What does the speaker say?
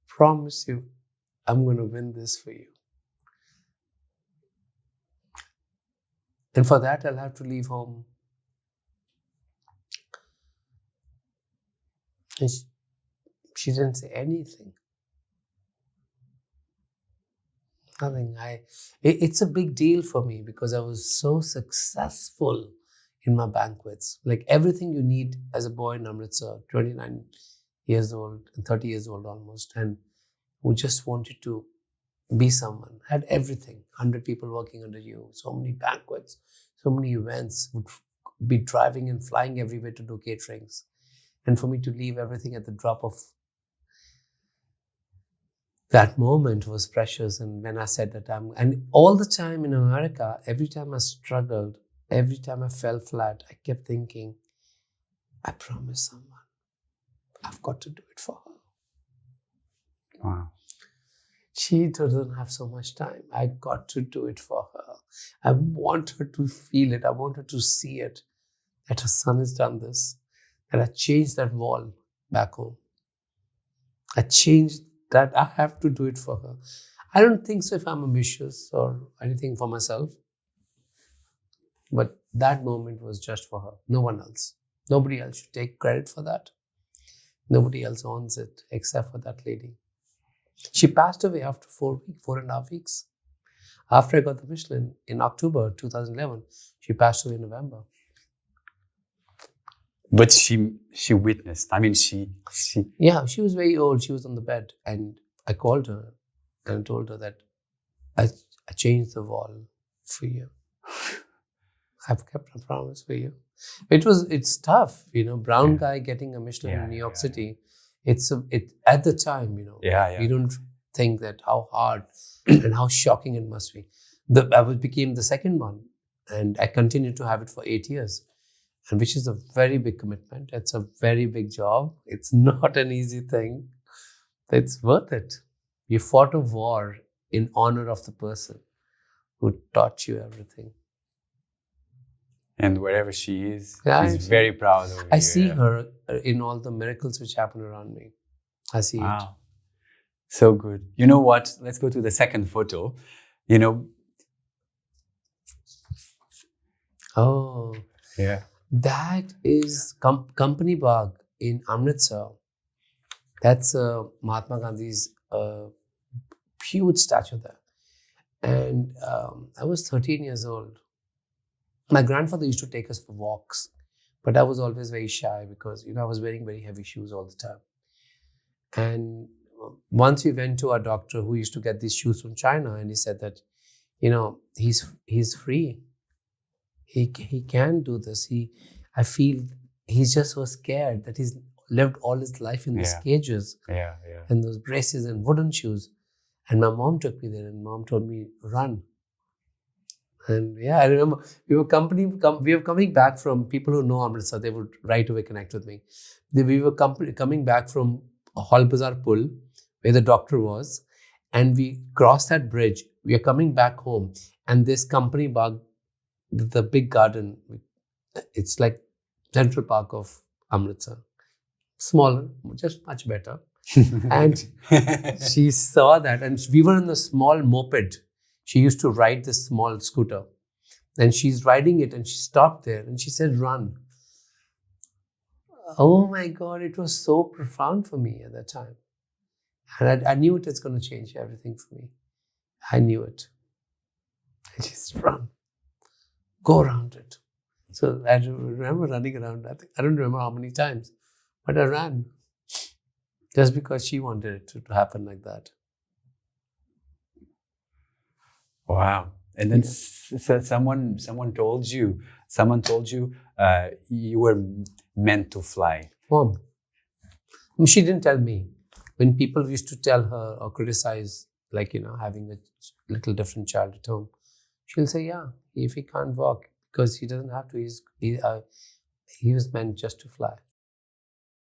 promise you, I'm going to win this for you. And for that, I'll have to leave home. And she didn't say anything. Nothing. It's a big deal for me because I was so successful in my banquets. Like everything you need as a boy in Amritsar, 29 years old and 30 years old almost, and who just wanted to be someone, had everything. 100 people working under you, so many banquets, so many events, would be driving and flying everywhere to do caterings. And for me to leave everything at the drop of that moment was precious. And when I said that and all the time in America, every time I struggled, every time I fell flat, I kept thinking, I promised someone, I've got to do it for her. Wow. She doesn't have so much time. I got to do it for her. I want her to feel it. I want her to see it, that her son has done this. And I changed that wall back home. I changed that. I have to do it for her. I don't think so if I'm ambitious or anything for myself. But that moment was just for her. No one else. Nobody else should take credit for that. Nobody else owns it except for that lady. She passed away after 4.5 weeks. After I got the Michelin in October 2011, she passed away in November. But she witnessed. I mean, she. Yeah, she was very old. She was on the bed, and I called her and told her that I changed the wall for you. I've kept a promise for you. It's tough, brown guy getting a Michelin in New York City. It's at the time, we don't think that how hard and how shocking it must be. I became the second one, and I continued to have it for 8 years, and which is a very big commitment. It's a very big job. It's not an easy thing. It's worth it. You fought a war in honor of the person who taught you everything. And wherever she is, she's very proud of you. I see her in all the miracles which happen around me. I see it. So good. You know what? Let's go to the second photo. Oh. Yeah. That is Company Bagh in Amritsar. That's Mahatma Gandhi's huge statue there. And I was 13 years old. My grandfather used to take us for walks, but I was always very shy because, I was wearing very heavy shoes all the time. And once we went to our doctor who used to get these shoes from China, and he said that, he's free. He can do this. I feel he just was scared that he's lived all his life in these cages and those braces and wooden shoes. And my mom took me there, and mom told me, run. And I remember we were coming back from, people who know Amritsar, they would right away connect with me. We were coming back from Hall Bazaar Pull, where the doctor was, and we crossed that bridge. We are coming back home, and this Company Bagh, the big garden, it's like Central Park of Amritsar. Smaller, just much better. And she saw that, and we were in the small moped. She used to ride this small scooter, and she's riding it, and she stopped there, and she said, run. Oh my God, it was so profound for me at that time. And I knew it was going to change everything for me. I knew it. I just run. Go around it. So I remember running around. I don't remember how many times, but I ran. Just because she wanted it to happen like that. Wow. And then someone told you you were meant to fly. Mom. She didn't tell me. When people used to tell her or criticize, having a little different child at home, she'll say, if he can't walk, because he doesn't have to, he was meant just to fly.